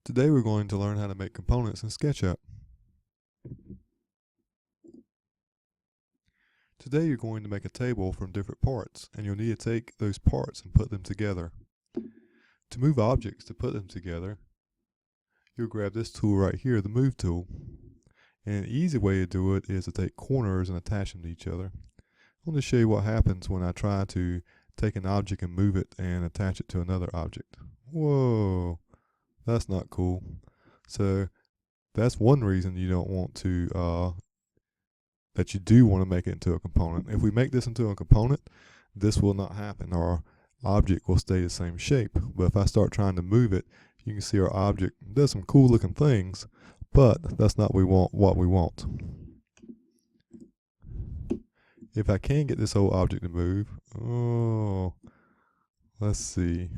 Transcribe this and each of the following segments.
Today we're going to learn how to make components in SketchUp. Today you're going to make a table from different parts, and you'll need to take those parts and put them together. To move objects to put them together, you'll grab this tool right here, the Move tool. And an easy way to do it is to take corners and attach them to each other. I want to show you what happens when I try to take an object and move it and attach it to another object. Whoa, that's not cool. So that's one reason you don't want to, that you do want to make it into a component. If we make this into a component, this will not happen. Our object will stay the same shape. But if I start trying to move it, you can see our object does some cool looking things, but that's not what we want. If I can get this whole object to move, let's see,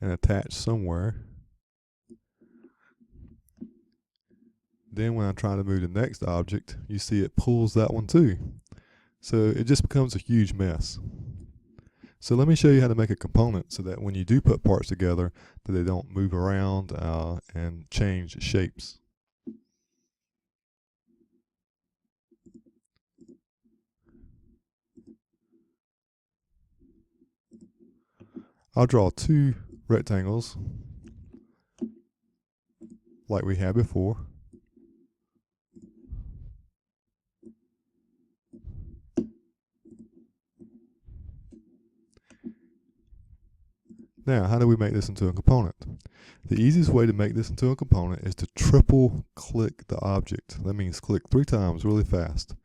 and attach somewhere. Then when I try to move the next object, you see it pulls that one too. So it just becomes a huge mess. So let me show you how to make a component so that when you do put parts together, that they don't move around and change shapes. I'll draw two rectangles like we had before. Now, how do we make this into a component? The easiest way to make this into a component is to triple click the object. That means click 3 times really fast.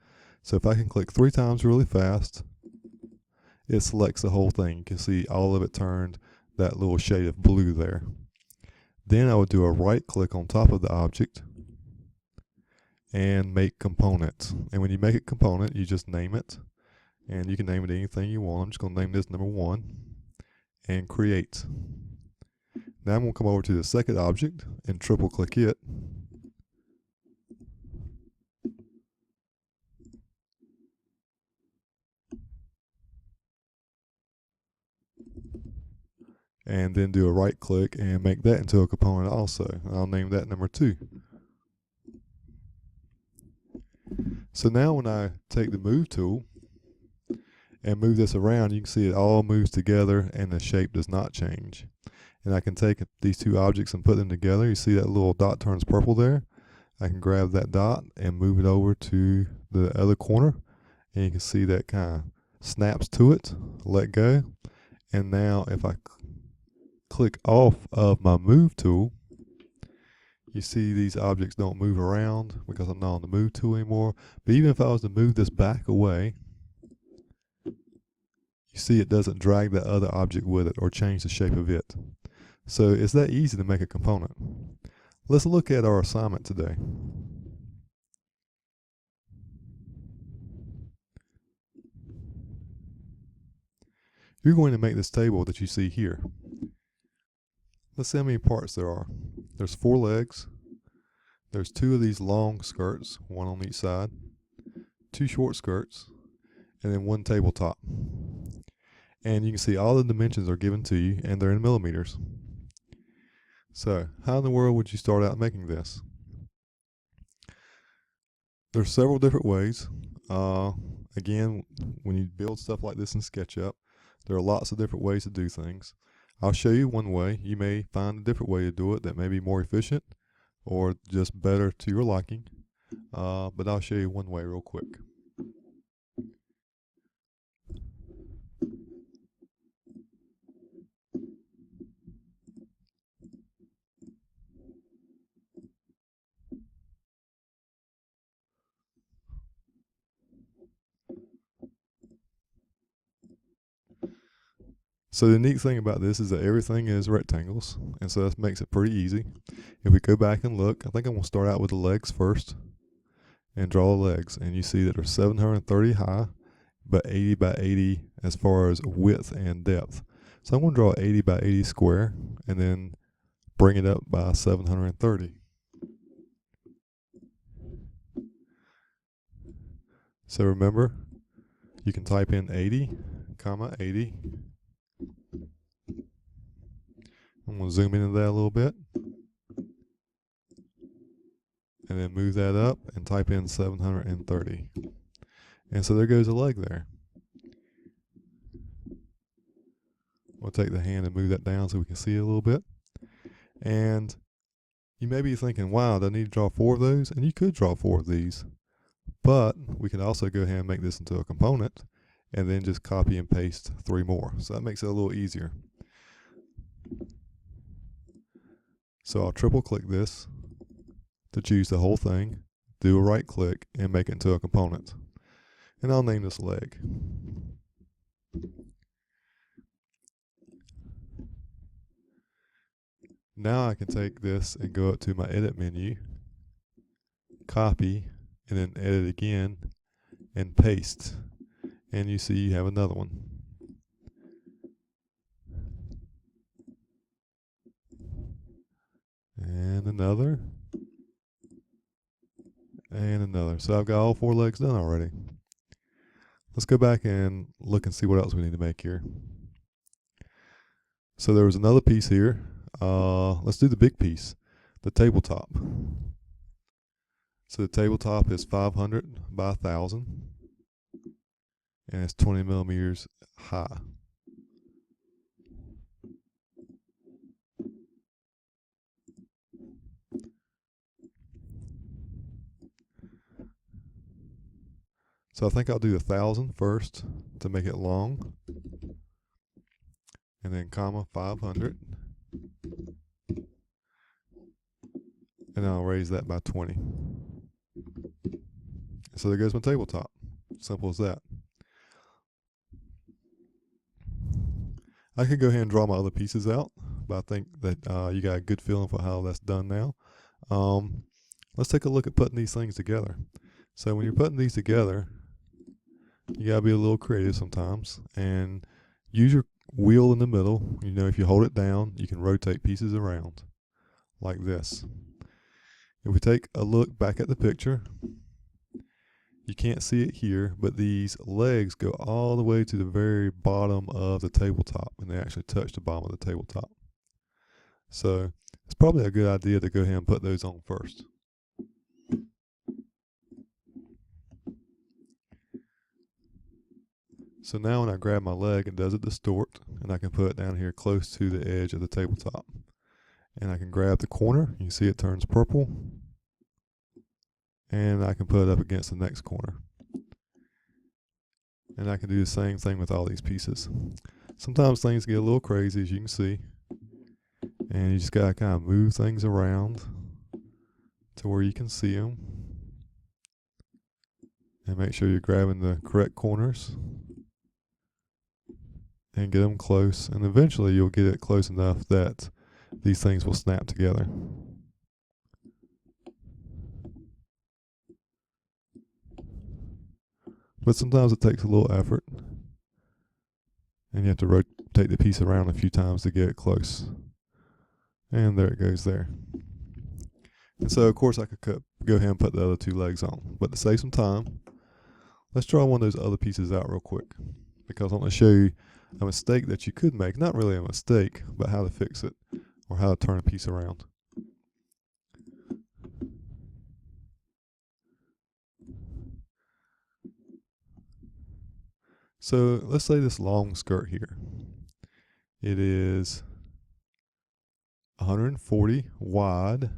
So if I can click 3 times really fast, it selects the whole thing. You can see all of it turned that little shade of blue there. Then I would do a right click on top of the object and make component. And when you make a component, you just name it. And you can name it anything you want. I'm just going to name this number 1. And create. Now I'm going to come over to the second object and triple click it. And then do a right click and make that into a component also. I'll name that number 2. So now when I take the Move tool and move this around, you can see it all moves together and the shape does not change. And I can take these two objects and put them together. You see that little dot turns purple there? I can grab that dot and move it over to the other corner, and you can see that kind of snaps to it, let go. And now if I click off of my Move tool, you see these objects don't move around because I'm not on the Move tool anymore. But even if I was to move this back away, you see it doesn't drag that other object with it or change the shape of it. So it's that easy to make a component. Let's look at our assignment today. You're going to make this table that you see here. Let's see how many parts there are. There's 4 legs. There's 2 of these long skirts, 1 on each side, 2 short skirts, and then 1 tabletop. And you can see all the dimensions are given to you, and they're in millimeters. So, how in the world would you start out making this? There's several different ways. Again, when you build stuff like this in SketchUp, there are lots of different ways to do things. I'll show you one way. You may find a different way to do it that may be more efficient or just better to your liking. But I'll show you one way real quick. So the neat thing about this is that everything is rectangles, and so that makes it pretty easy. If we go back and look, I think I'm going to start out with the legs first and draw the legs, and you see that they're 730 high, but 80 by 80 as far as width and depth. So I'm going to draw 80 by 80 square and then bring it up by 730. So remember, you can type in 80, 80. I'm going to zoom into that a little bit. And then move that up and type in 730. And so there goes a leg there. We'll take the hand and move that down so we can see it a little bit. And you may be thinking, wow, do I need to draw 4 of those? And you could draw 4 of these. But we can also go ahead and make this into a component and then just copy and paste 3 more. So that makes it a little easier. So I'll triple click this to choose the whole thing, do a right click, and make it into a component. And I'll name this leg. Now I can take this and go up to my edit menu, copy, and then edit again, and paste. And you see you have another one. And another. And another. So I've got all 4 legs done already. Let's go back and look and see what else we need to make here. So there was another piece here. Let's do the big piece, the tabletop. So the tabletop is 500 by 1,000, and it's 20 millimeters high. So I think I'll do 1,000 first to make it long, and then comma 500, and I'll raise that by 20. So there goes my tabletop. Simple as that. I could go ahead and draw my other pieces out, but I think that you got a good feeling for how that's done now. Let's take a look at putting these things together. So when you're putting these together, you gotta be a little creative sometimes and use your wheel in the middle. You know, if you hold it down, you can rotate pieces around like this. If we take a look back at the picture, you can't see it here, but these legs go all the way to the very bottom of the tabletop, and they actually touch the bottom of the tabletop. So it's probably a good idea to go ahead and put those on first. So now when I grab my leg, it doesn't distort, and I can put it down here close to the edge of the tabletop. And I can grab the corner, you can see it turns purple, and I can put it up against the next corner. And I can do the same thing with all these pieces. Sometimes things get a little crazy, as you can see, and you just gotta kind of move things around to where you can see them, and make sure you're grabbing the correct corners and get them close, and eventually you'll get it close enough that these things will snap together. But sometimes it takes a little effort, and you have to rotate the piece around a few times to get it close. And there it goes there. And so of course I could go ahead and put the other 2 legs on, but to save some time, let's draw one of those other pieces out real quick, because I want to show you a mistake that you could make. Not really a mistake, but how to fix it, or how to turn a piece around. So let's say this long skirt here. It is 140 wide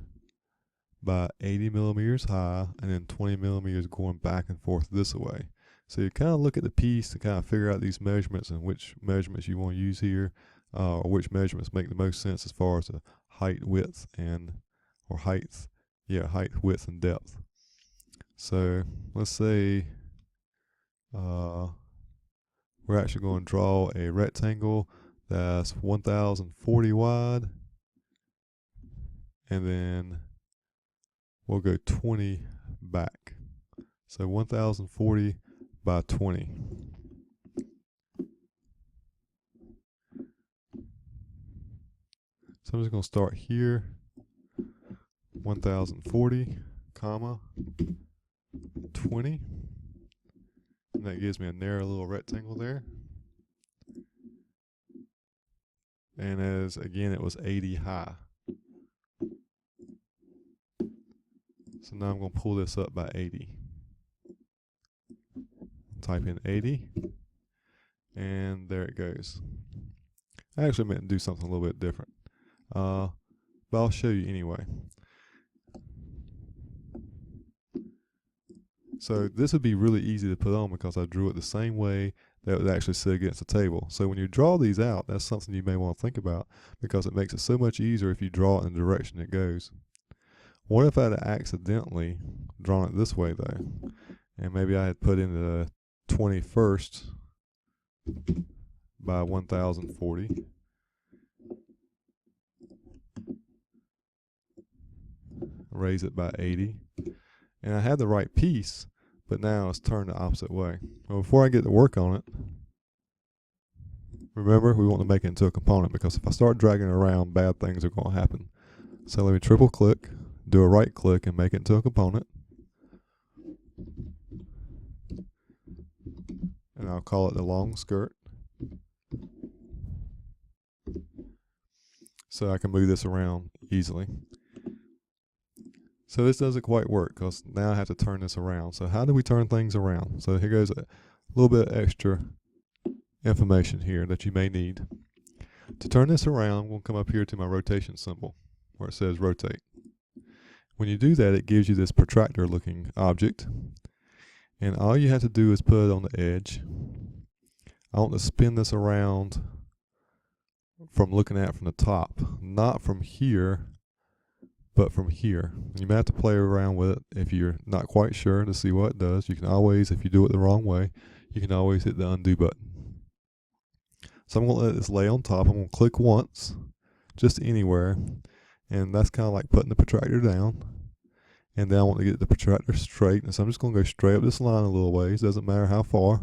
by 80 millimeters high, and then 20 millimeters going back and forth this way. So you kind of look at the piece to kind of figure out these measurements and which measurements you want to use here, or which measurements make the most sense as far as the height, width, and height, width, and depth. So let's say we're actually going to draw a rectangle that's 1040 wide, and then we'll go 20 back. So 1040 by 20. So I'm just going to start here, 1040, comma, 20. And that gives me a narrow little rectangle there. and as again it was 80 high. So now I'm going to pull this up by 80. Type in 80, and there it goes. I actually meant to do something a little bit different, but I'll show you anyway. So this would be really easy to put on because I drew it the same way that would actually sit against the table. So when you draw these out, that's something you may want to think about because it makes it so much easier if you draw it in the direction it goes. What if I had accidentally drawn it this way though? And maybe I had put in the 21st by 1040. Raise it by 80. And I had the right piece, but now it's turned the opposite way. Well, before I get to work on it, remember we want to make it into a component because if I start dragging it around, bad things are going to happen. So let me triple click, do a right click, and make it into a component. And I'll call it the long skirt. So I can move this around easily. So this doesn't quite work because now I have to turn this around. So how do we turn things around? So here goes a little bit of extra information here that you may need. To turn this around, we'll come up here to my rotation symbol where it says rotate. When you do that, it gives you this protractor looking object. And all you have to do is put it on the edge. I want to spin this around from looking at it from the top, not from here, but from here. You may have to play around with it if you're not quite sure to see what it does. You can always, if you do it the wrong way, you can always hit the undo button. So I'm going to let this lay on top. I'm going to click once, just anywhere, and that's kind of like putting the protractor down. And then I want to get the protractor straight, and so I'm just going to go straight up this line a little ways, doesn't matter how far,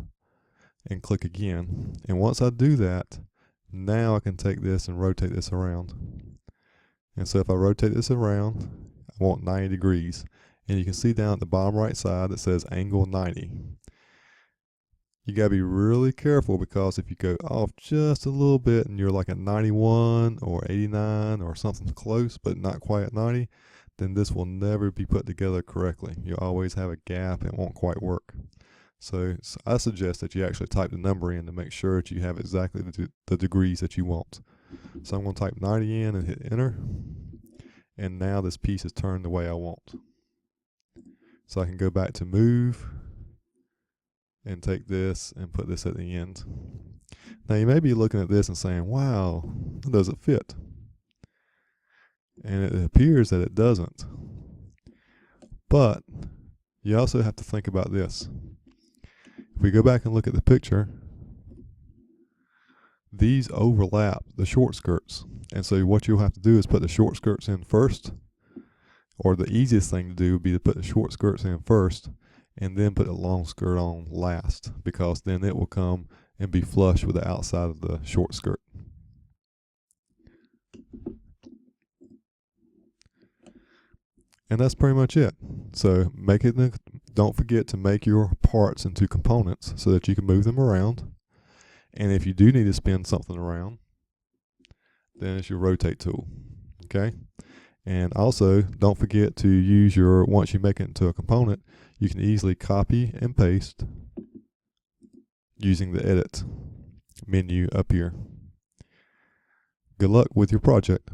and click again. And once I do that, now I can take this and rotate this around. And so if I rotate this around, I want 90 degrees. And you can see down at the bottom right side that says angle 90. You gotta be really careful because if you go off just a little bit and you're like at 91 or 89 or something close but not quite at 90, then this will never be put together correctly. You'll always have a gap and it won't quite work. So I suggest that you actually type the number in to make sure that you have exactly the degrees that you want. So I'm going to type 90 in and hit enter. And now this piece is turned the way I want. So I can go back to move and take this and put this at the end. Now you may be looking at this and saying, wow, it doesn't fit. And it appears that it doesn't. But you also have to think about this. If we go back and look at the picture, these overlap the short skirts. And so what you'll have to do is put the short skirts in first, or the easiest thing to do would be to put the short skirts in first and then put the long skirt on last, because then it will come and be flush with the outside of the short skirt. And that's pretty much it. So don't forget to make your parts into components so that you can move them around. And if you do need to spin something around, then it's your rotate tool. Okay? And also, don't forget to use once you make it into a component, you can easily copy and paste using the edit menu up here. Good luck with your project.